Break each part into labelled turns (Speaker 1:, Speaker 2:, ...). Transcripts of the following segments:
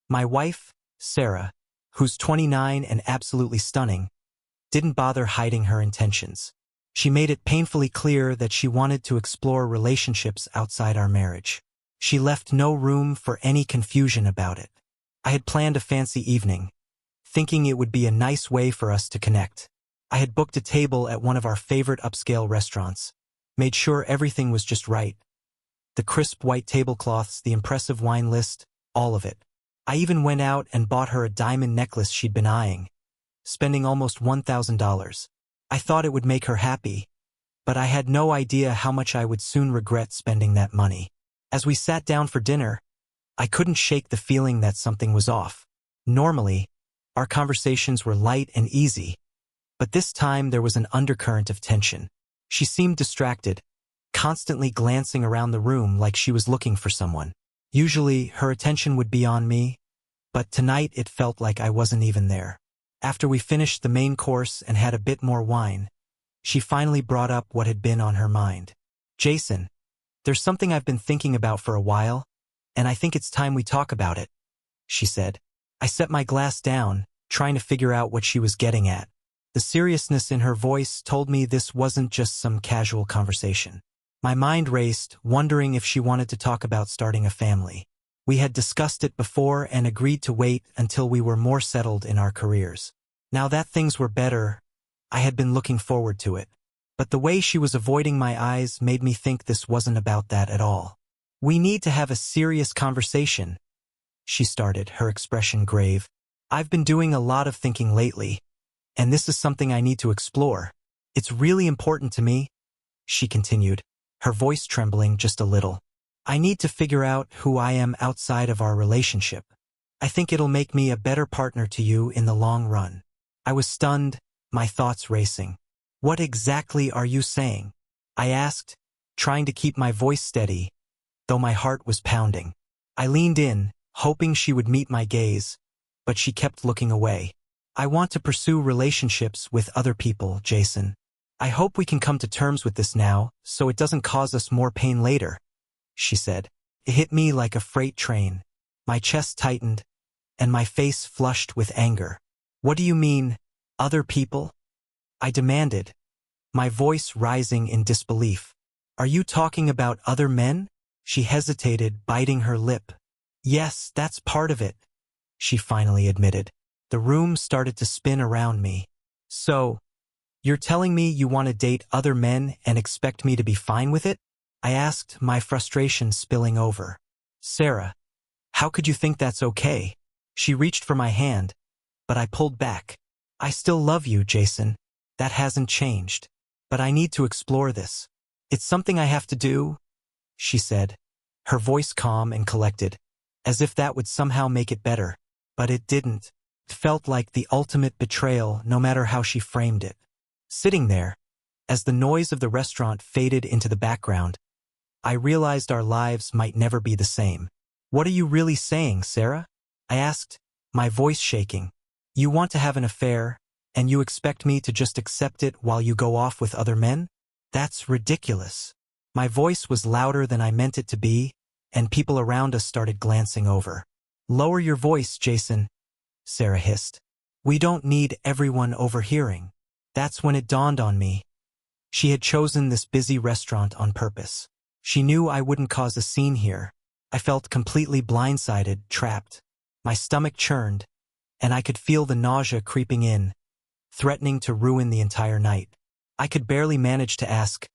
Speaker 1: My wife, Sarah, who's 29 and absolutely stunning, didn't bother hiding her intentions. She made it painfully clear that she wanted to explore relationships outside our marriage. She left no room for any confusion about it. I had planned a fancy evening, thinking it would be a nice way for us to connect. I had booked a table at one of our favorite upscale restaurants, made sure everything was just right. The crisp white tablecloths, the impressive wine list, all of it. I even went out and bought her a diamond necklace she'd been eyeing, spending almost $1,000. I thought it would make her happy, but I had no idea how much I would soon regret spending that money. As we sat down for dinner, I couldn't shake the feeling that something was off. Normally, our conversations were light and easy, but this time there was an undercurrent of tension. She seemed distracted, constantly glancing around the room like she was looking for someone. Usually, her attention would be on me, but tonight it felt like I wasn't even there. After we finished the main course and had a bit more wine, she finally brought up what had been on her mind. "Jason, there's something I've been thinking about for a while, and I think it's time we talk about it," she said. I set my glass down, trying to figure out what she was getting at. The seriousness in her voice told me this wasn't just some casual conversation. My mind raced, wondering if she wanted to talk about starting a family. We had discussed it before and agreed to wait until we were more settled in our careers. Now that things were better, I had been looking forward to it. But the way she was avoiding my eyes made me think this wasn't about that at all. "We need to have a serious conversation," she started, her expression grave. "I've been doing a lot of thinking lately, and this is something I need to explore. It's really important to me," she continued, her voice trembling just a little. "I need to figure out who I am outside of our relationship. I think it'll make me a better partner to you in the long run." I was stunned, my thoughts racing. "What exactly are you saying?" I asked, trying to keep my voice steady, though my heart was pounding. I leaned in, hoping she would meet my gaze, but she kept looking away. "I want to pursue relationships with other people, Jason. I hope we can come to terms with this now, so it doesn't cause us more pain later," she said. It hit me like a freight train. My chest tightened, and my face flushed with anger. "What do you mean, other people?" I demanded, my voice rising in disbelief. "Are you talking about other men?" She hesitated, biting her lip. "Yes, that's part of it," she finally admitted. The room started to spin around me. "So, you're telling me you want to date other men and expect me to be fine with it?" I asked, my frustration spilling over. "Sarah, how could you think that's okay?" She reached for my hand, but I pulled back. "I still love you, Jason. That hasn't changed. But I need to explore this. It's something I have to do," she said, her voice calm and collected, as if that would somehow make it better. But it didn't. It felt like the ultimate betrayal, no matter how she framed it. Sitting there, as the noise of the restaurant faded into the background, I realized our lives might never be the same. "What are you really saying, Sarah?" I asked, my voice shaking. "You want to have an affair, and you expect me to just accept it while you go off with other men? That's ridiculous." My voice was louder than I meant it to be, and people around us started glancing over. "Lower your voice, Jason," Sarah hissed. "We don't need everyone overhearing." That's when it dawned on me. She had chosen this busy restaurant on purpose. She knew I wouldn't cause a scene here. I felt completely blindsided, trapped. My stomach churned, and I could feel the nausea creeping in, threatening to ruin the entire night. I could barely manage to ask,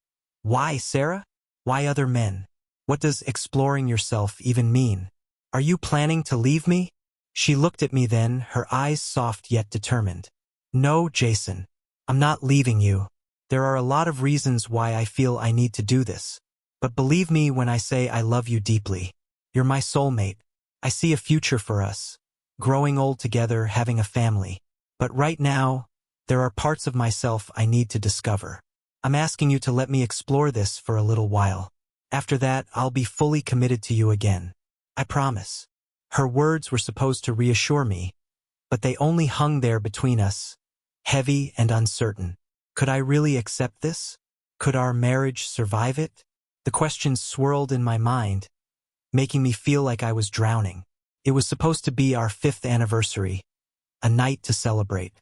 Speaker 1: "Why, Sarah? Why other men? What does exploring yourself even mean? Are you planning to leave me?" She looked at me then, her eyes soft yet determined. "No, Jason. I'm not leaving you. There are a lot of reasons why I feel I need to do this. But believe me when I say I love you deeply. You're my soulmate. I see a future for us, growing old together, having a family. But right now, there are parts of myself I need to discover. I'm asking you to let me explore this for a little while. After that, I'll be fully committed to you again. I promise." Her words were supposed to reassure me, but they only hung there between us, heavy and uncertain. Could I really accept this? Could our marriage survive it? The questions swirled in my mind, making me feel like I was drowning. It was supposed to be our 5th anniversary, a night to celebrate.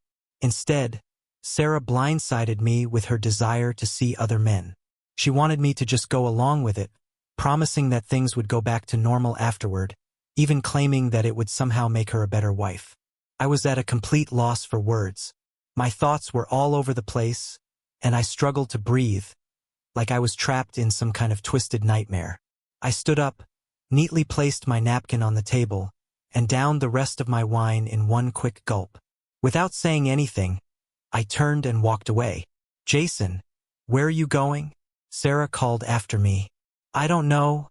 Speaker 1: Instead, Sarah blindsided me with her desire to see other men. She wanted me to just go along with it, promising that things would go back to normal afterward, even claiming that it would somehow make her a better wife. I was at a complete loss for words. My thoughts were all over the place, and I struggled to breathe, like I was trapped in some kind of twisted nightmare. I stood up, neatly placed my napkin on the table, and downed the rest of my wine in one quick gulp. Without saying anything, I turned and walked away. "Jason, where are you going?" Sarah called after me. "I don't know,"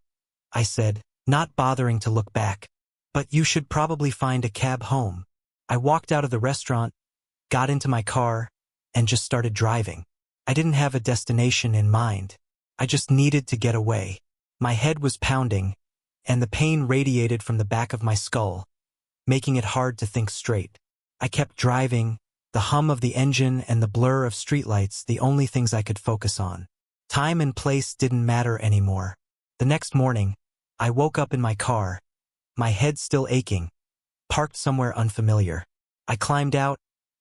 Speaker 1: I said, not bothering to look back. "But you should probably find a cab home." I walked out of the restaurant, got into my car, and just started driving. I didn't have a destination in mind. I just needed to get away. My head was pounding, and the pain radiated from the back of my skull, making it hard to think straight. I kept driving, the hum of the engine and the blur of streetlights the only things I could focus on. Time and place didn't matter anymore. The next morning, I woke up in my car, my head still aching, parked somewhere unfamiliar. I climbed out,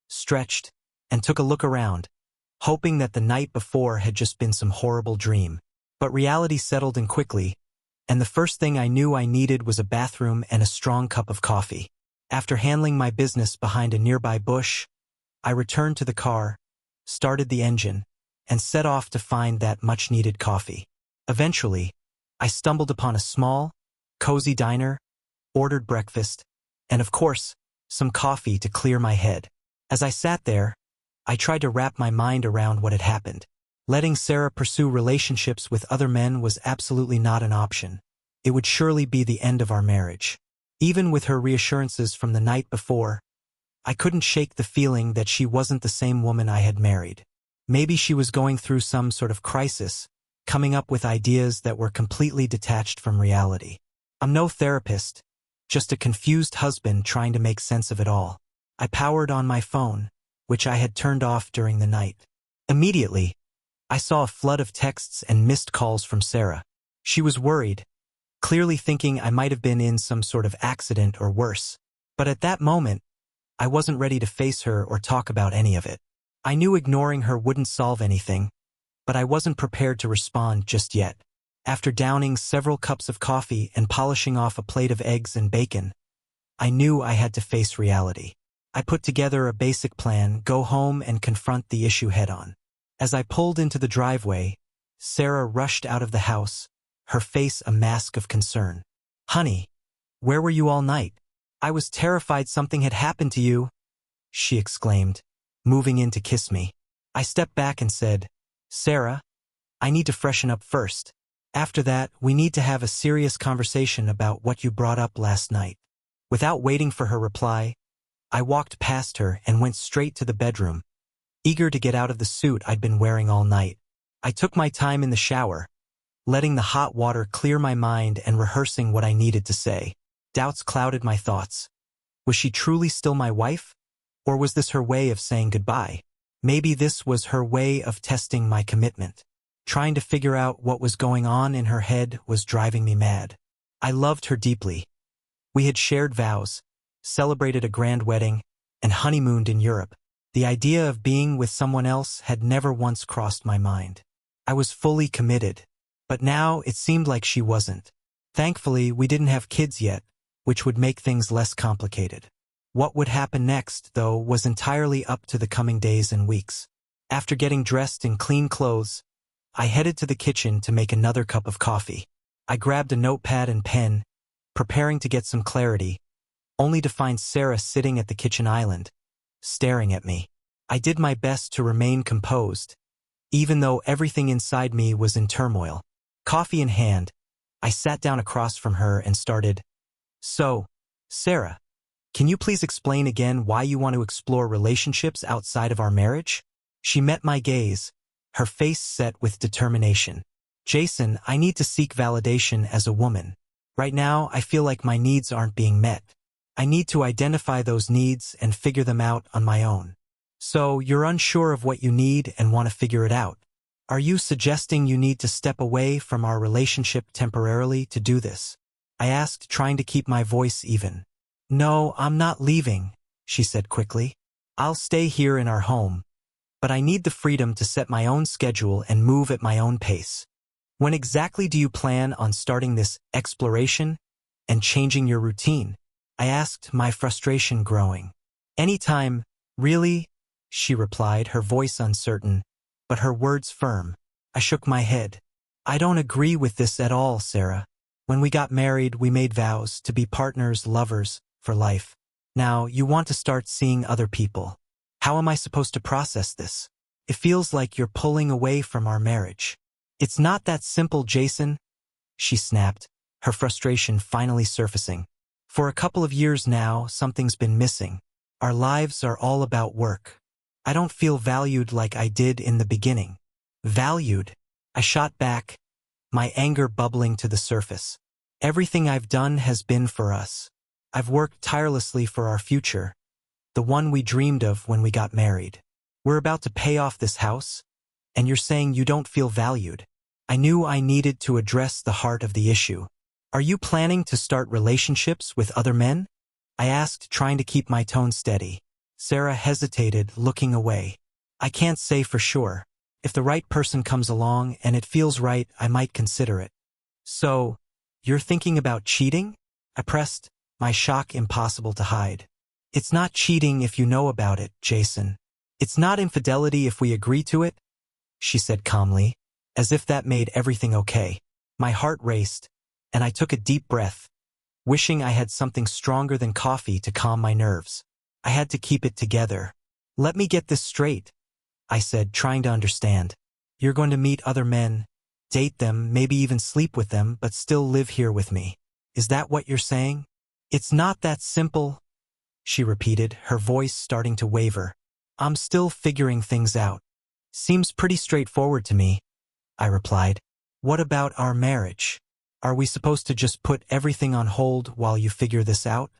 Speaker 1: stretched, and took a look around, hoping that the night before had just been some horrible dream. But reality settled in quickly, and the first thing I knew I needed was a bathroom and a strong cup of coffee. After handling my business behind a nearby bush, I returned to the car, started the engine, and set off to find that much-needed coffee. Eventually, I stumbled upon a small, cozy diner, ordered breakfast, and of course, some coffee to clear my head. As I sat there, I tried to wrap my mind around what had happened. Letting Sarah pursue relationships with other men was absolutely not an option. It would surely be the end of our marriage. Even with her reassurances from the night before, I couldn't shake the feeling that she wasn't the same woman I had married. Maybe she was going through some sort of crisis, coming up with ideas that were completely detached from reality. I'm no therapist, just a confused husband trying to make sense of it all. I powered on my phone, which I had turned off during the night. Immediately, I saw a flood of texts and missed calls from Sarah. She was worried, clearly thinking I might have been in some sort of accident or worse. But at that moment, I wasn't ready to face her or talk about any of it. I knew ignoring her wouldn't solve anything, but I wasn't prepared to respond just yet. After downing several cups of coffee and polishing off a plate of eggs and bacon, I knew I had to face reality. I put together a basic plan: go home and confront the issue head-on. As I pulled into the driveway, Sarah rushed out of the house, her face a mask of concern. "Honey, where were you all night? I was terrified something had happened to you," she exclaimed, moving in to kiss me. I stepped back and said, "Sarah, I need to freshen up first. After that, we need to have a serious conversation about what you brought up last night." Without waiting for her reply, I walked past her and went straight to the bedroom, eager to get out of the suit I'd been wearing all night. I took my time in the shower, letting the hot water clear my mind and rehearsing what I needed to say. Doubts clouded my thoughts. Was she truly still my wife? Or was this her way of saying goodbye? Maybe this was her way of testing my commitment. Trying to figure out what was going on in her head was driving me mad. I loved her deeply. We had shared vows, celebrated a grand wedding, and honeymooned in Europe. The idea of being with someone else had never once crossed my mind. I was fully committed, but now it seemed like she wasn't. Thankfully, we didn't have kids yet, which would make things less complicated. What would happen next, though, was entirely up to the coming days and weeks. After getting dressed in clean clothes, I headed to the kitchen to make another cup of coffee. I grabbed a notepad and pen, preparing to get some clarity, only to find Sarah sitting at the kitchen island, staring at me. I did my best to remain composed, even though everything inside me was in turmoil. Coffee in hand, I sat down across from her and started, "So, Sarah, can you please explain again why you want to explore relationships outside of our marriage?" She met my gaze, her face set with determination. "Jason, I need to seek validation as a woman. Right now, I feel like my needs aren't being met. I need to identify those needs and figure them out on my own." "So, you're unsure of what you need and want to figure it out. Are you suggesting you need to step away from our relationship temporarily to do this?" I asked, trying to keep my voice even. No, I'm not leaving, she said quickly. I'll stay here in our home, but I need the freedom to set my own schedule and move at my own pace. When exactly do you plan on starting this exploration and changing your routine? I asked, my frustration growing. Anytime, really, she replied, her voice uncertain, but her words firm. I shook my head. I don't agree with this at all, Sarah. When we got married, we made vows to be partners, lovers, for life. Now, you want to start seeing other people. How am I supposed to process this? It feels like you're pulling away from our marriage. It's not that simple, Jason, she snapped, her frustration finally surfacing. For a couple of years now, something's been missing. Our lives are all about work. I don't feel valued like I did in the beginning. Valued? I shot back, my anger bubbling to the surface. Everything I've done has been for us. I've worked tirelessly for our future, the one we dreamed of when we got married. We're about to pay off this house, and you're saying you don't feel valued. I knew I needed to address the heart of the issue. Are you planning to start relationships with other men? I asked, trying to keep my tone steady. Sarah hesitated, looking away. I can't say for sure. If the right person comes along and it feels right, I might consider it. So, you're thinking about cheating? I pressed, my shock impossible to hide. It's not cheating if you know about it, Jason. It's not infidelity if we agree to it, she said calmly, as if that made everything okay. My heart raced, and I took a deep breath, wishing I had something stronger than coffee to calm my nerves. I had to keep it together. Let me get this straight, I said, trying to understand. You're going to meet other men, date them, maybe even sleep with them, but still live here with me. Is that what you're saying? It's not that simple, she repeated, her voice starting to waver. I'm still figuring things out. Seems pretty straightforward to me, I replied. What about our marriage? Are we supposed to just put everything on hold while you figure this out?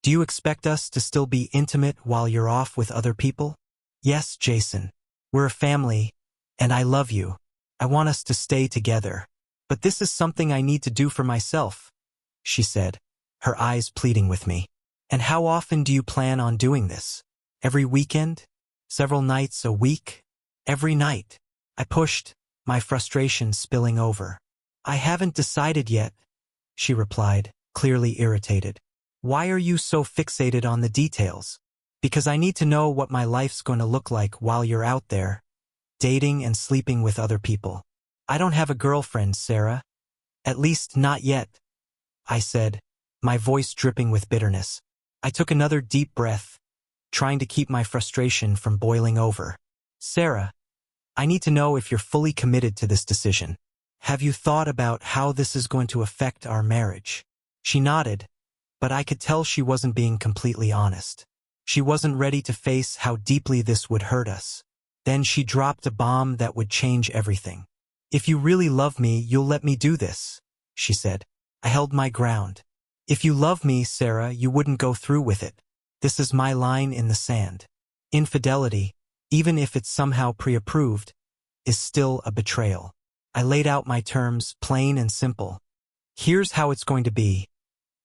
Speaker 1: Do you expect us to still be intimate while you're off with other people? Yes, Jason. We're a family, and I love you. I want us to stay together. But this is something I need to do for myself, she said, her eyes pleading with me. And how often do you plan on doing this? Every weekend? Several nights a week? Every night? I pushed, my frustration spilling over. I haven't decided yet, she replied, clearly irritated. Why are you so fixated on the details? Because I need to know what my life's going to look like while you're out there, dating and sleeping with other people. I don't have a girlfriend, Sarah. At least not yet, I said, my voice dripping with bitterness. I took another deep breath, trying to keep my frustration from boiling over. Sarah, I need to know if you're fully committed to this decision. Have you thought about how this is going to affect our marriage? She nodded, but I could tell she wasn't being completely honest. She wasn't ready to face how deeply this would hurt us. Then she dropped a bomb that would change everything. If you really love me, you'll let me do this, she said. I held my ground. If you love me, Sarah, you wouldn't go through with it. This is my line in the sand. Infidelity, even if it's somehow pre-approved, is still a betrayal. I laid out my terms, plain and simple. Here's how it's going to be.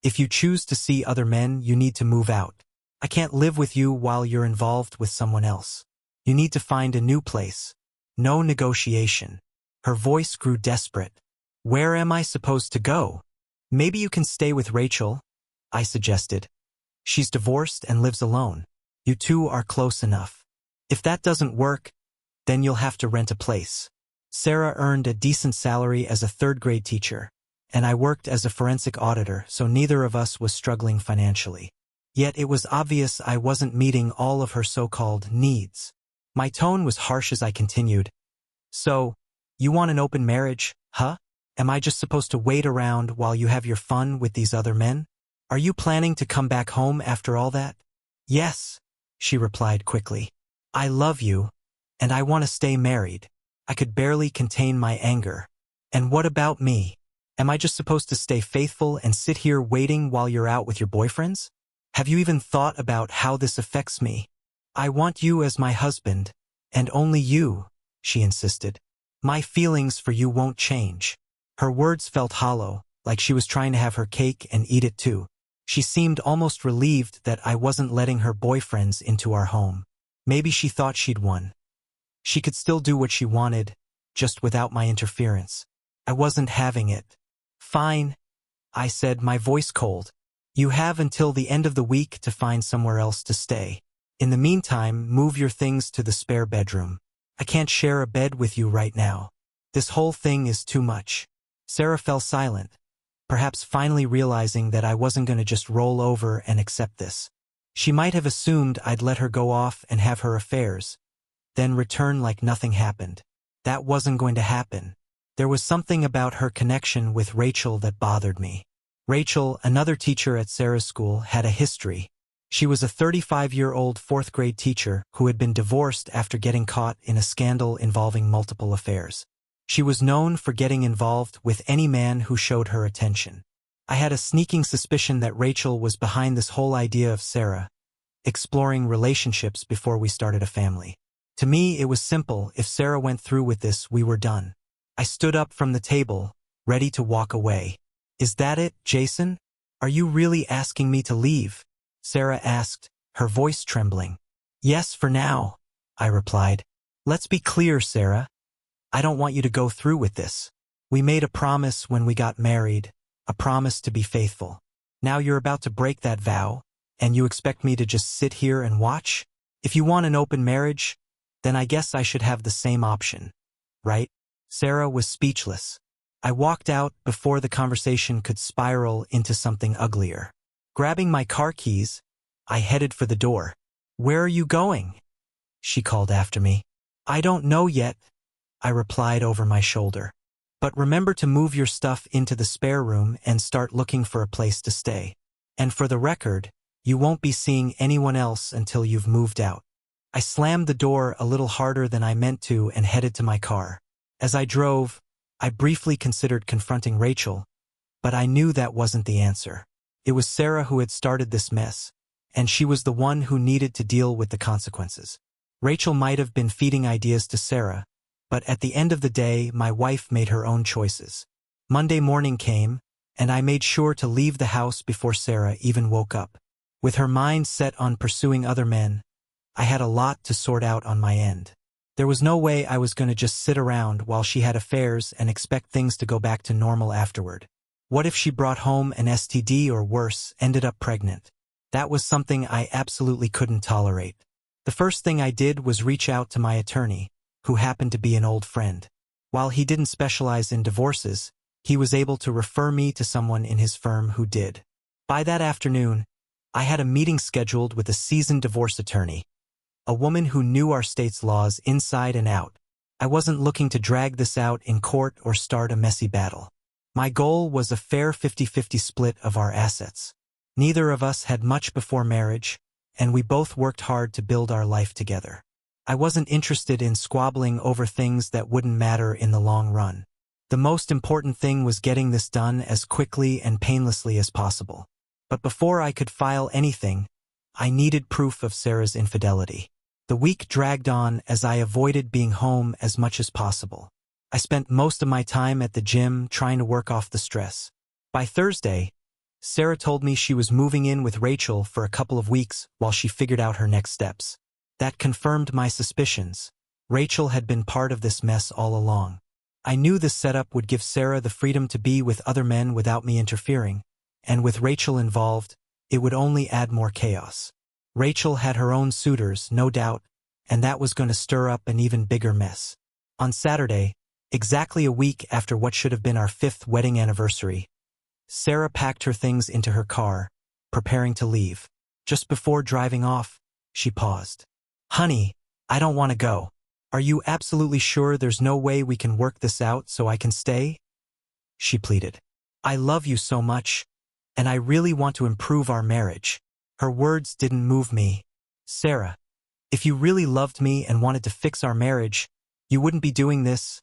Speaker 1: If you choose to see other men, you need to move out. I can't live with you while you're involved with someone else. You need to find a new place. No negotiation. Her voice grew desperate. Where am I supposed to go? Maybe you can stay with Rachel, I suggested. She's divorced and lives alone. You two are close enough. If that doesn't work, then you'll have to rent a place. Sarah earned a decent salary as a third-grade teacher, and I worked as a forensic auditor, so neither of us was struggling financially. Yet it was obvious I wasn't meeting all of her so-called needs. My tone was harsh as I continued. So, you want an open marriage, huh? Am I just supposed to wait around while you have your fun with these other men? Are you planning to come back home after all that? Yes, she replied quickly. I love you, and I want to stay married. I could barely contain my anger. And what about me? Am I just supposed to stay faithful and sit here waiting while you're out with your boyfriends? Have you even thought about how this affects me? I want you as my husband, and only you, she insisted. My feelings for you won't change. Her words felt hollow, like she was trying to have her cake and eat it too. She seemed almost relieved that I wasn't letting her boyfriends into our home. Maybe she thought she'd won. She could still do what she wanted, just without my interference. I wasn't having it. Fine, I said, my voice cold. You have until the end of the week to find somewhere else to stay. In the meantime, move your things to the spare bedroom. I can't share a bed with you right now. This whole thing is too much. Sarah fell silent, perhaps finally realizing that I wasn't going to just roll over and accept this. She might have assumed I'd let her go off and have her affairs, then return like nothing happened. That wasn't going to happen. There was something about her connection with Rachel that bothered me. Rachel, another teacher at Sarah's school, had a history. She was a 35-year-old fourth-grade teacher who had been divorced after getting caught in a scandal involving multiple affairs. She was known for getting involved with any man who showed her attention. I had a sneaking suspicion that Rachel was behind this whole idea of Sarah, exploring relationships before we started a family. To me, it was simple. If Sarah went through with this, we were done. I stood up from the table, ready to walk away. Is that it, Jason? Are you really asking me to leave? Sarah asked, her voice trembling. Yes, for now, I replied. Let's be clear, Sarah. I don't want you to go through with this. We made a promise when we got married, a promise to be faithful. Now you're about to break that vow, and you expect me to just sit here and watch? If you want an open marriage, then I guess I should have the same option, right? Sarah was speechless. I walked out before the conversation could spiral into something uglier. Grabbing my car keys, I headed for the door. Where are you going? She called after me. I don't know yet, I replied over my shoulder. But remember to move your stuff into the spare room and start looking for a place to stay. And for the record, you won't be seeing anyone else until you've moved out. I slammed the door a little harder than I meant to and headed to my car. As I drove, I briefly considered confronting Rachel, but I knew that wasn't the answer. It was Sarah who had started this mess, and she was the one who needed to deal with the consequences. Rachel might have been feeding ideas to Sarah, but at the end of the day, my wife made her own choices. Monday morning came, and I made sure to leave the house before Sarah even woke up. With her mind set on pursuing other men, I had a lot to sort out on my end. There was no way I was going to just sit around while she had affairs and expect things to go back to normal afterward. What if she brought home an STD or worse, ended up pregnant? That was something I absolutely couldn't tolerate. The first thing I did was reach out to my attorney, who happened to be an old friend. While he didn't specialize in divorces, he was able to refer me to someone in his firm who did. By that afternoon, I had a meeting scheduled with a seasoned divorce attorney, a woman who knew our state's laws inside and out. I wasn't looking to drag this out in court or start a messy battle. My goal was a fair 50-50 split of our assets. Neither of us had much before marriage, and we both worked hard to build our life together. I wasn't interested in squabbling over things that wouldn't matter in the long run. The most important thing was getting this done as quickly and painlessly as possible. But before I could file anything, I needed proof of Sarah's infidelity. The week dragged on as I avoided being home as much as possible. I spent most of my time at the gym trying to work off the stress. By Thursday, Sarah told me she was moving in with Rachel for a couple of weeks while she figured out her next steps. That confirmed my suspicions. Rachel had been part of this mess all along. I knew this setup would give Sarah the freedom to be with other men without me interfering, and with Rachel involved, it would only add more chaos. Rachel had her own suitors, no doubt, and that was going to stir up an even bigger mess. On Saturday, exactly a week after what should have been our 5th wedding anniversary, Sarah packed her things into her car, preparing to leave. Just before driving off, she paused. Honey, I don't want to go. Are you absolutely sure there's no way we can work this out so I can stay? She pleaded. I love you so much, and I really want to improve our marriage. Her words didn't move me. Sarah, if you really loved me and wanted to fix our marriage, you wouldn't be doing this,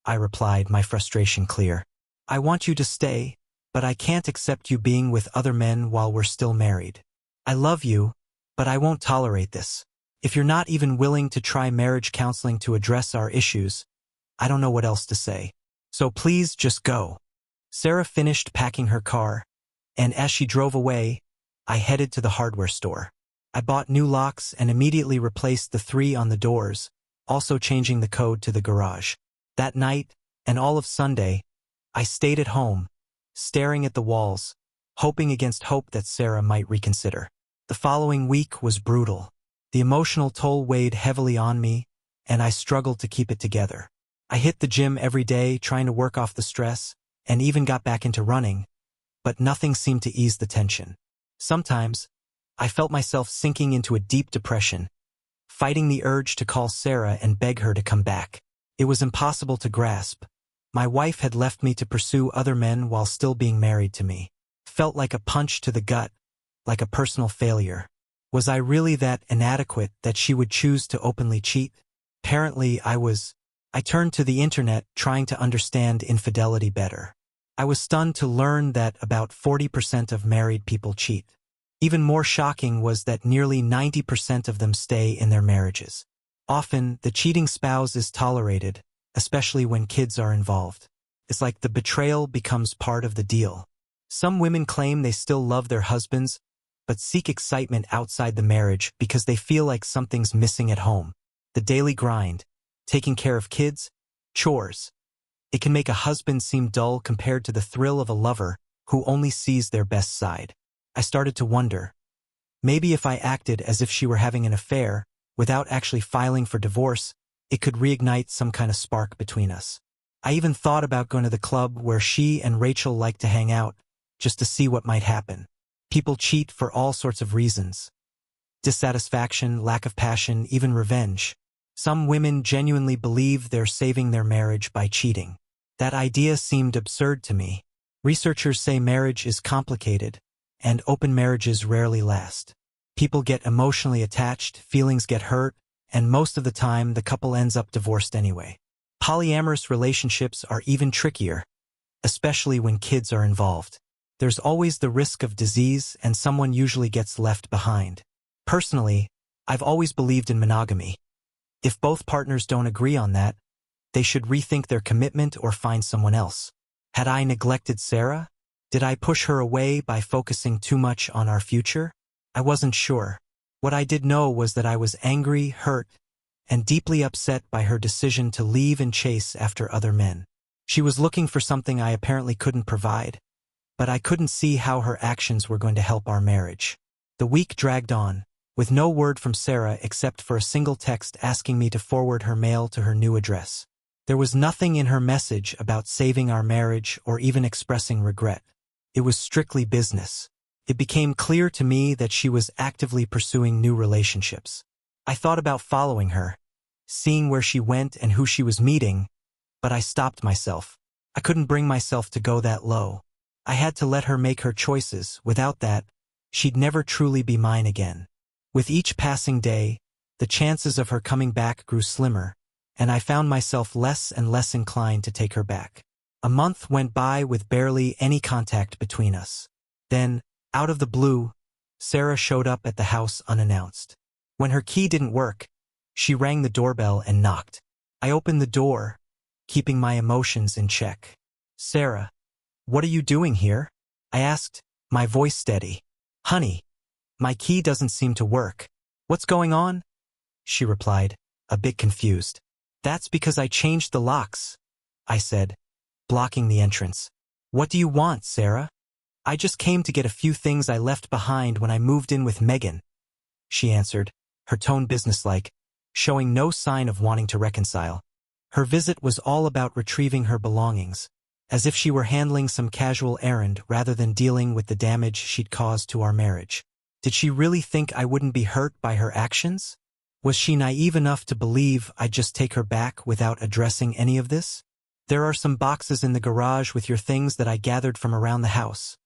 Speaker 1: I replied, my frustration clear. I want you to stay, but I can't accept you being with other men while we're still married. I love you, but I won't tolerate this. If you're not even willing to try marriage counseling to address our issues, I don't know what else to say. So please just go. Sarah finished packing her car, and as she drove away, I headed to the hardware store. I bought new locks and immediately replaced the 3 on the doors, also changing the code to the garage. That night, and all of Sunday, I stayed at home, staring at the walls, hoping against hope that Sarah might reconsider. The following week was brutal. The emotional toll weighed heavily on me, and I struggled to keep it together. I hit the gym every day trying to work off the stress, and even got back into running, but nothing seemed to ease the tension. Sometimes, I felt myself sinking into a deep depression, fighting the urge to call Sarah and beg her to come back. It was impossible to grasp. My wife had left me to pursue other men while still being married to me. Felt like a punch to the gut, like a personal failure. Was I really that inadequate that she would choose to openly cheat? Apparently, I was. I turned to the internet trying to understand infidelity better. I was stunned to learn that about 40% of married people cheat. Even more shocking was that nearly 90% of them stay in their marriages. Often, the cheating spouse is tolerated, especially when kids are involved. It's like the betrayal becomes part of the deal. Some women claim they still love their husbands, but seek excitement outside the marriage because they feel like something's missing at home. The daily grind, taking care of kids, chores. It can make a husband seem dull compared to the thrill of a lover who only sees their best side. I started to wonder, maybe if I acted as if she were having an affair, without actually filing for divorce, it could reignite some kind of spark between us. I even thought about going to the club where she and Rachel like to hang out, just to see what might happen. People cheat for all sorts of reasons. Dissatisfaction, lack of passion, even revenge. Some women genuinely believe they're saving their marriage by cheating. That idea seemed absurd to me. Researchers say marriage is complicated, and open marriages rarely last. People get emotionally attached, feelings get hurt, and most of the time the couple ends up divorced anyway. Polyamorous relationships are even trickier, especially when kids are involved. There's always the risk of disease and someone usually gets left behind. Personally, I've always believed in monogamy. If both partners don't agree on that, they should rethink their commitment or find someone else. Had I neglected Sarah? Did I push her away by focusing too much on our future? I wasn't sure. What I did know was that I was angry, hurt, and deeply upset by her decision to leave and chase after other men. She was looking for something I apparently couldn't provide, but I couldn't see how her actions were going to help our marriage. The week dragged on, with no word from Sarah except for a single text asking me to forward her mail to her new address. There was nothing in her message about saving our marriage or even expressing regret. It was strictly business. It became clear to me that she was actively pursuing new relationships. I thought about following her, seeing where she went and who she was meeting, but I stopped myself. I couldn't bring myself to go that low. I had to let her make her choices. Without that, she'd never truly be mine again. With each passing day, the chances of her coming back grew slimmer, and I found myself less and less inclined to take her back. A month went by with barely any contact between us. Then, out of the blue, Sarah showed up at the house unannounced. When her key didn't work, she rang the doorbell and knocked. I opened the door, keeping my emotions in check. "Sarah, what are you doing here?" I asked, my voice steady. "Honey, my key doesn't seem to work. What's going on?" She replied, a bit confused. "That's because I changed the locks," I said, blocking the entrance. "What do you want, Sarah?" "I just came to get a few things I left behind when I moved in with Megan," she answered, her tone businesslike, showing no sign of wanting to reconcile. Her visit was all about retrieving her belongings, as if she were handling some casual errand rather than dealing with the damage she'd caused to our marriage. Did she really think I wouldn't be hurt by her actions? Was she naive enough to believe I'd just take her back without addressing any of this? "There are some boxes in the garage with your things that I gathered from around the house,"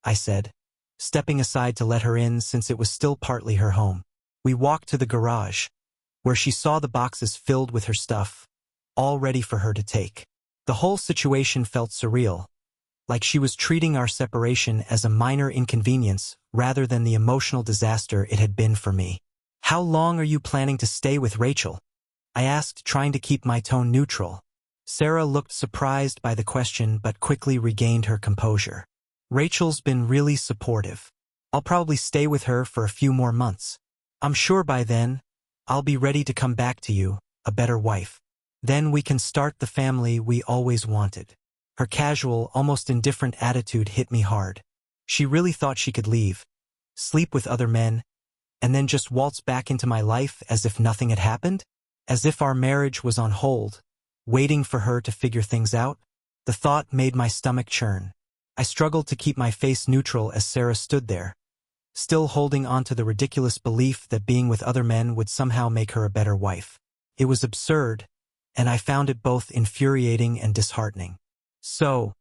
Speaker 1: I said, stepping aside to let her in since it was still partly her home. We walked to the garage, where she saw the boxes filled with her stuff, all ready for her to take. The whole situation felt surreal, like she was treating our separation as a minor inconvenience rather than the emotional disaster it had been for me. "How long are you planning to stay with Rachel?" I asked, trying to keep my tone neutral. Sarah looked surprised by the question but quickly regained her composure. Rachel's been really supportive. I'll probably stay with her for a few more months. I'm sure by then, I'll be ready to come back to you, a better wife. Then we can start the family we always wanted. Her casual, almost indifferent attitude hit me hard. She really thought she could leave, sleep with other men, and then just waltz back into my life as if nothing had happened? As if our marriage was on hold, waiting for her to figure things out? The thought made my stomach churn. I struggled to keep my face neutral as Sarah stood there, still holding on to the ridiculous belief that being with other men would somehow make her a better wife. It was absurd, and I found it both infuriating and disheartening. So,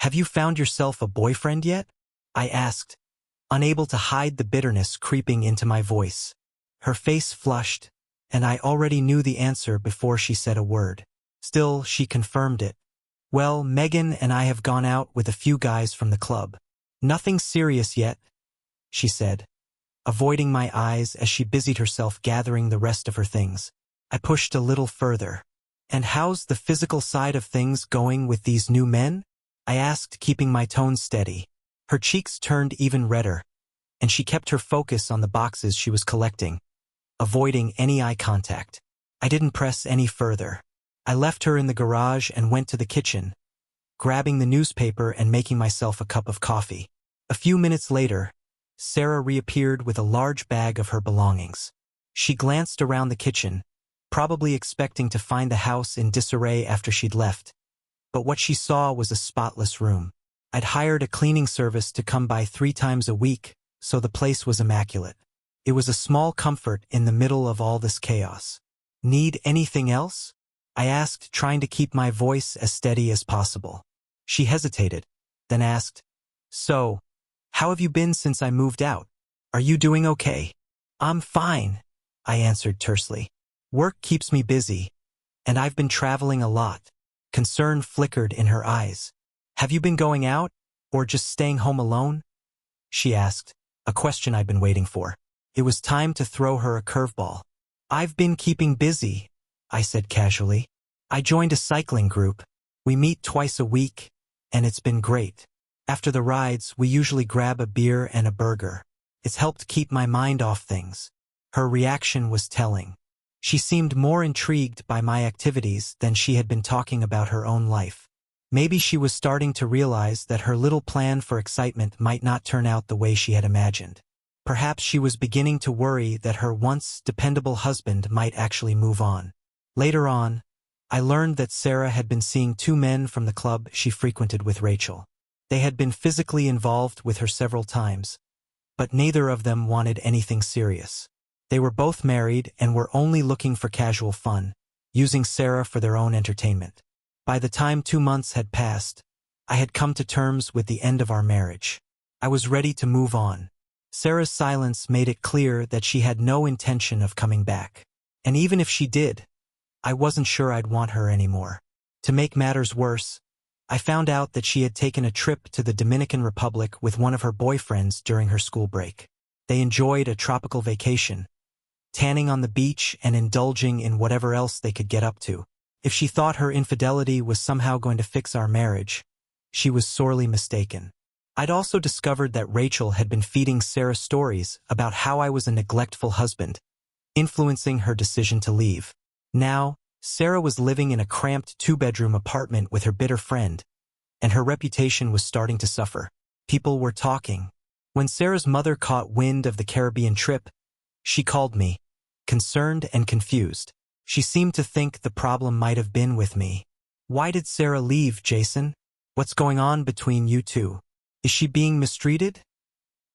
Speaker 1: have you found yourself a boyfriend yet? I asked, unable to hide the bitterness creeping into my voice. Her face flushed, and I already knew the answer before she said a word. Still, she confirmed it. Well, Megan and I have gone out with a few guys from the club. Nothing serious yet, she said, avoiding my eyes as she busied herself gathering the rest of her things. I pushed a little further. And how's the physical side of things going with these new men? I asked, keeping my tone steady. Her cheeks turned even redder, and she kept her focus on the boxes she was collecting, avoiding any eye contact. I didn't press any further. I left her in the garage and went to the kitchen, grabbing the newspaper and making myself a cup of coffee. A few minutes later, Sarah reappeared with a large bag of her belongings. She glanced around the kitchen, probably expecting to find the house in disarray after she'd left. But what she saw was a spotless room. I'd hired a cleaning service to come by 3 times a week, so the place was immaculate. It was a small comfort in the middle of all this chaos. Need anything else? I asked, trying to keep my voice as steady as possible. She hesitated, then asked, So, how have you been since I moved out? Are you doing okay? I'm fine, I answered tersely. Work keeps me busy, and I've been traveling a lot. Concern flickered in her eyes. Have you been going out, or just staying home alone? She asked, a question I'd been waiting for. It was time to throw her a curveball. I've been keeping busy, I said casually. I joined a cycling group. We meet twice a week, and it's been great. After the rides, we usually grab a beer and a burger. It's helped keep my mind off things. Her reaction was telling. She seemed more intrigued by my activities than she had been talking about her own life. Maybe she was starting to realize that her little plan for excitement might not turn out the way she had imagined. Perhaps she was beginning to worry that her once dependable husband might actually move on. Later on, I learned that Sarah had been seeing 2 men from the club she frequented with Rachel. They had been physically involved with her several times, but neither of them wanted anything serious. They were both married and were only looking for casual fun, using Sarah for their own entertainment. By the time 2 months had passed, I had come to terms with the end of our marriage. I was ready to move on. Sarah's silence made it clear that she had no intention of coming back. And even if she did, I wasn't sure I'd want her anymore. To make matters worse, I found out that she had taken a trip to the Dominican Republic with one of her boyfriends during her school break. They enjoyed a tropical vacation, tanning on the beach and indulging in whatever else they could get up to. If she thought her infidelity was somehow going to fix our marriage, she was sorely mistaken. I'd also discovered that Rachel had been feeding Sarah stories about how I was a neglectful husband, influencing her decision to leave. Now, Sarah was living in a cramped 2-bedroom apartment with her bitter friend, and her reputation was starting to suffer. People were talking. When Sarah's mother caught wind of the Caribbean trip, she called me, concerned and confused. She seemed to think the problem might have been with me. Why did Sarah leave, Jason? What's going on between you two? Is she being mistreated?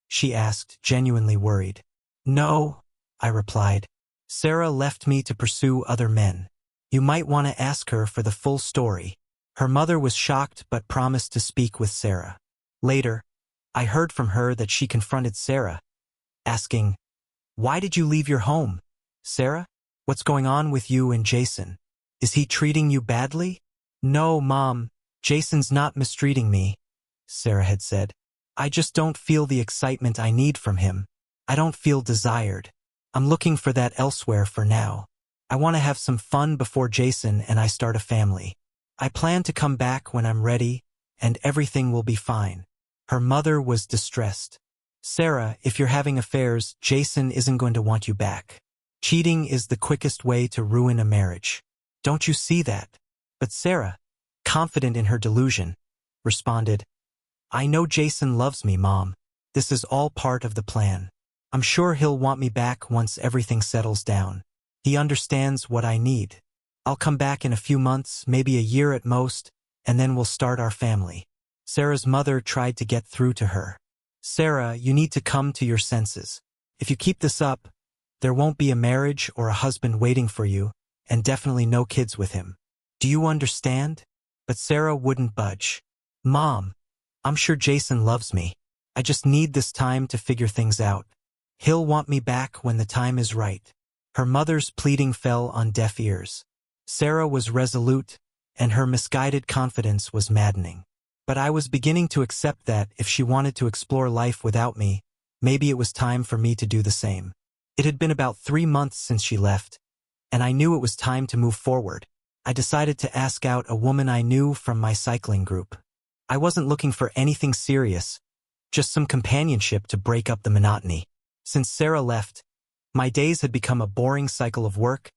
Speaker 1: She asked, genuinely worried. No, I replied. Sarah left me to pursue other men. You might want to ask her for the full story. Her mother was shocked but promised to speak with Sarah. Later, I heard from her that she confronted Sarah, asking, Why did you leave your home, Sarah? What's going on with you and Jason? Is he treating you badly? No, Mom, Jason's not mistreating me, Sarah had said. I just don't feel the excitement I need from him. I don't feel desired. I'm looking for that elsewhere for now. I want to have some fun before Jason and I start a family. I plan to come back when I'm ready, and everything will be fine. Her mother was distressed. Sarah, if you're having affairs, Jason isn't going to want you back. Cheating is the quickest way to ruin a marriage. Don't you see that? But Sarah, confident in her delusion, responded, I know Jason loves me, Mom. This is all part of the plan. I'm sure he'll want me back once everything settles down. He understands what I need. I'll come back in a few months, maybe a year at most, and then we'll start our family. Sarah's mother tried to get through to her. Sarah, you need to come to your senses. If you keep this up, there won't be a marriage or a husband waiting for you, and definitely no kids with him. Do you understand? But Sarah wouldn't budge. Mom, I'm sure Jason loves me. I just need this time to figure things out. He'll want me back when the time is right. Her mother's pleading fell on deaf ears. Sarah was resolute, and her misguided confidence was maddening. But I was beginning to accept that if she wanted to explore life without me, maybe it was time for me to do the same. It had been about 3 months since she left, and I knew it was time to move forward. I decided to ask out a woman I knew from my cycling group. I wasn't looking for anything serious, just some companionship to break up the monotony. Since Sarah left, my days had become a boring cycle of work,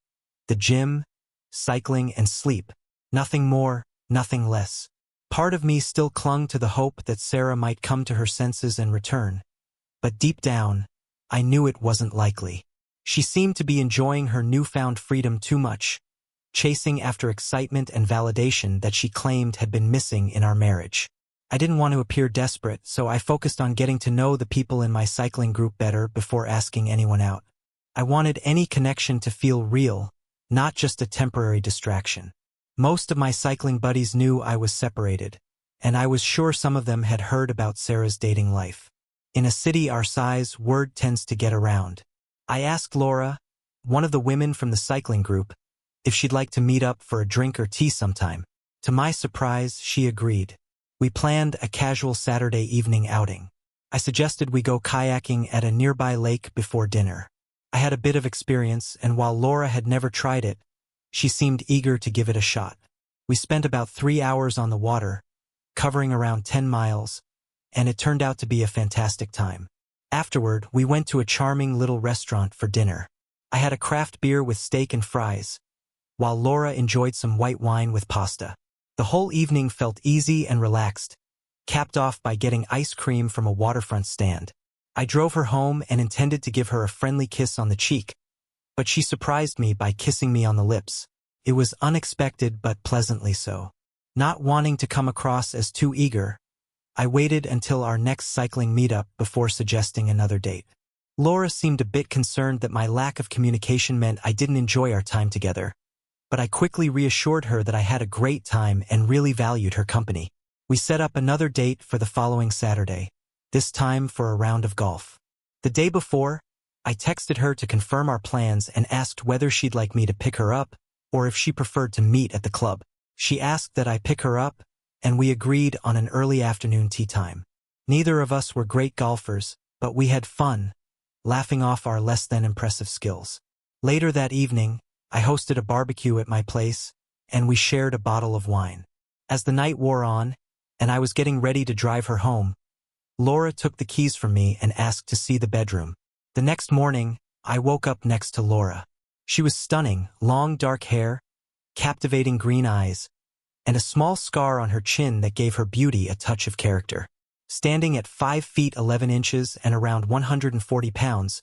Speaker 1: the gym, cycling, and sleep. Nothing more, nothing less. Part of me still clung to the hope that Sarah might come to her senses and return. But deep down, I knew it wasn't likely. She seemed to be enjoying her newfound freedom too much, chasing after excitement and validation that she claimed had been missing in our marriage. I didn't want to appear desperate, so I focused on getting to know the people in my cycling group better before asking anyone out. I wanted any connection to feel real, not just a temporary distraction. Most of my cycling buddies knew I was separated, and I was sure some of them had heard about Sarah's dating life. In a city our size, word tends to get around. I asked Laura, one of the women from the cycling group, if she'd like to meet up for a drink or tea sometime. To my surprise, she agreed. We planned a casual Saturday evening outing. I suggested we go kayaking at a nearby lake before dinner. I had a bit of experience, and while Laura had never tried it, she seemed eager to give it a shot. We spent about 3 hours on the water, covering around 10 miles, and it turned out to be a fantastic time. Afterward, we went to a charming little restaurant for dinner. I had a craft beer with steak and fries, while Laura enjoyed some white wine with pasta. The whole evening felt easy and relaxed, capped off by getting ice cream from a waterfront stand. I drove her home and intended to give her a friendly kiss on the cheek, but she surprised me by kissing me on the lips. It was unexpected but pleasantly so. Not wanting to come across as too eager, I waited until our next cycling meetup before suggesting another date. Laura seemed a bit concerned that my lack of communication meant I didn't enjoy our time together, but I quickly reassured her that I had a great time and really valued her company. We set up another date for the following Saturday, this time for a round of golf. The day before, I texted her to confirm our plans and asked whether she'd like me to pick her up or if she preferred to meet at the club. She asked that I pick her up, and we agreed on an early afternoon tea time. Neither of us were great golfers, but we had fun, laughing off our less than impressive skills. Later that evening, I hosted a barbecue at my place, and we shared a bottle of wine. As the night wore on, and I was getting ready to drive her home, Laura took the keys from me and asked to see the bedroom. The next morning, I woke up next to Laura. She was stunning, long dark hair, captivating green eyes, and a small scar on her chin that gave her beauty a touch of character. Standing at 5 feet 11 inches and around 140 pounds,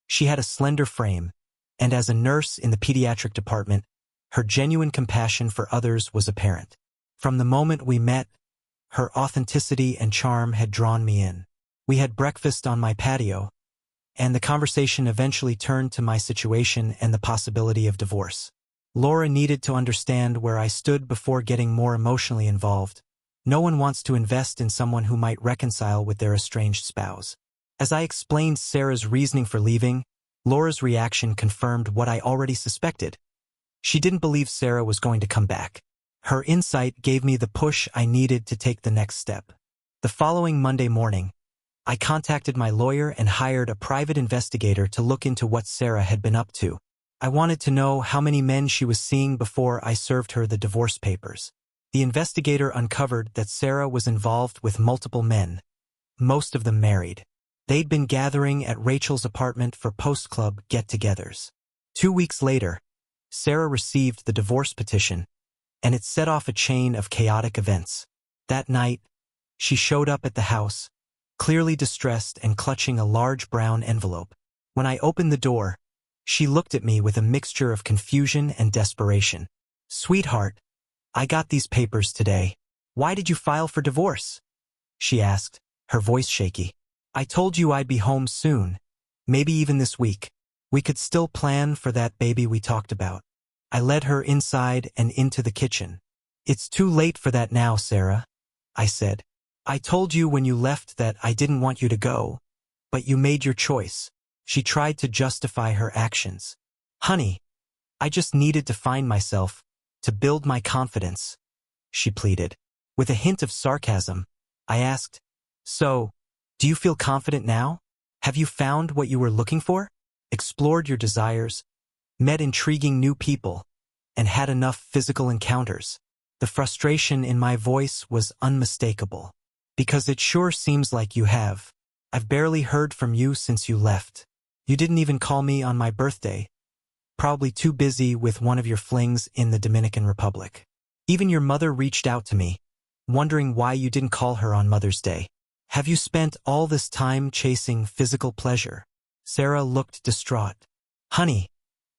Speaker 1: she had a slender frame, and as a nurse in the pediatric department, her genuine compassion for others was apparent. From the moment we met, her authenticity and charm had drawn me in. We had breakfast on my patio, and the conversation eventually turned to my situation and the possibility of divorce. Laura needed to understand where I stood before getting more emotionally involved. No one wants to invest in someone who might reconcile with their estranged spouse. As I explained Sarah's reasoning for leaving, Laura's reaction confirmed what I already suspected. She didn't believe Sarah was going to come back. Her insight gave me the push I needed to take the next step. The following Monday morning, I contacted my lawyer and hired a private investigator to look into what Sarah had been up to. I wanted to know how many men she was seeing before I served her the divorce papers. The investigator uncovered that Sarah was involved with multiple men, most of them married. They'd been gathering at Rachel's apartment for post-club get-togethers. 2 weeks later, Sarah received the divorce petition, and it set off a chain of chaotic events. That night, she showed up at the house, clearly distressed and clutching a large brown envelope. When I opened the door, she looked at me with a mixture of confusion and desperation. "Sweetheart, I got these papers today. Why did you file for divorce?" she asked, her voice shaky. "I told you I'd be home soon, maybe even this week. We could still plan for that baby we talked about." I led her inside and into the kitchen. "It's too late for that now, Sarah," I said. "I told you when you left that I didn't want you to go, but you made your choice." She tried to justify her actions. "Honey, I just needed to find myself, to build my confidence," she pleaded. With a hint of sarcasm, I asked, "So, do you feel confident now? Have you found what you were looking for? Explored your desires, met intriguing new people, and had enough physical encounters?" The frustration in my voice was unmistakable. "Because it sure seems like you have. I've barely heard from you since you left. You didn't even call me on my birthday. Probably too busy with one of your flings in the Dominican Republic. Even your mother reached out to me, wondering why you didn't call her on Mother's Day. Have you spent all this time chasing physical pleasure?" Sarah looked distraught. "Honey,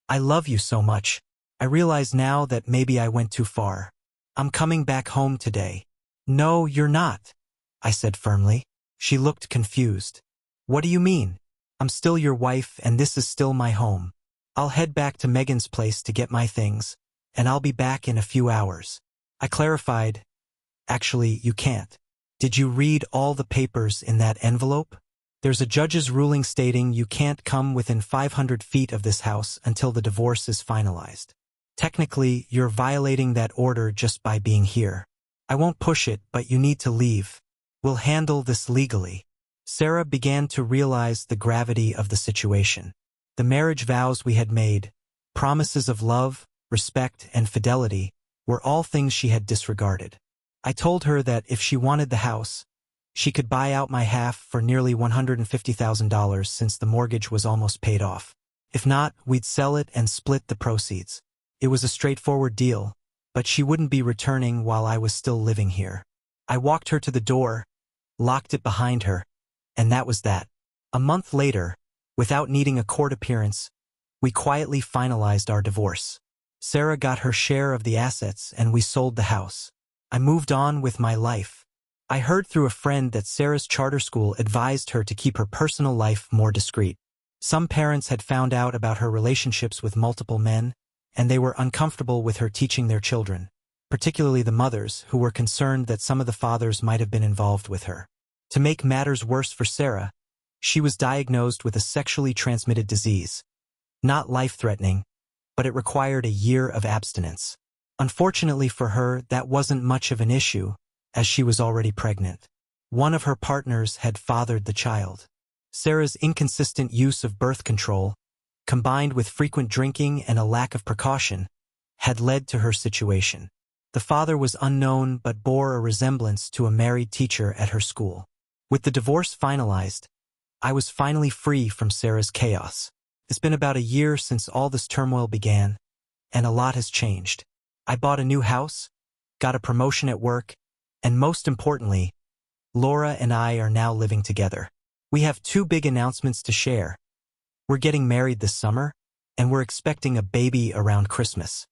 Speaker 1: I love you so much. I realize now that maybe I went too far. I'm coming back home today." "No, you're not," I said firmly. She looked confused. "What do you mean? I'm still your wife and this is still my home. I'll head back to Megan's place to get my things, and I'll be back in a few hours." I clarified, "Actually, you can't. Did you read all the papers in that envelope? There's a judge's ruling stating you can't come within 500 feet of this house until the divorce is finalized. Technically, you're violating that order just by being here. I won't push it, but you need to leave. We'll handle this legally." Sarah began to realize the gravity of the situation. The marriage vows we had made, promises of love, respect, and fidelity, were all things she had disregarded. I told her that if she wanted the house, she could buy out my half for nearly $150,000 since the mortgage was almost paid off. If not, we'd sell it and split the proceeds. It was a straightforward deal, but she wouldn't be returning while I was still living here. I walked her to the door, locked it behind her, and that was that. A month later, without needing a court appearance, we quietly finalized our divorce. Sarah got her share of the assets and we sold the house. I moved on with my life. I heard through a friend that Sarah's charter school advised her to keep her personal life more discreet. Some parents had found out about her relationships with multiple men, and they were uncomfortable with her teaching their children, particularly the mothers, who were concerned that some of the fathers might have been involved with her. To make matters worse for Sarah, she was diagnosed with a sexually transmitted disease. Not life-threatening, but it required a year of abstinence. Unfortunately for her, that wasn't much of an issue, as she was already pregnant. One of her partners had fathered the child. Sarah's inconsistent use of birth control, combined with frequent drinking and a lack of precaution, had led to her situation. The father was unknown but bore a resemblance to a married teacher at her school. With the divorce finalized, I was finally free from Sarah's chaos. It's been about a year since all this turmoil began, and a lot has changed. I bought a new house, got a promotion at work, and most importantly, Laura and I are now living together. We have 2 big announcements to share. We're getting married this summer, and we're expecting a baby around Christmas.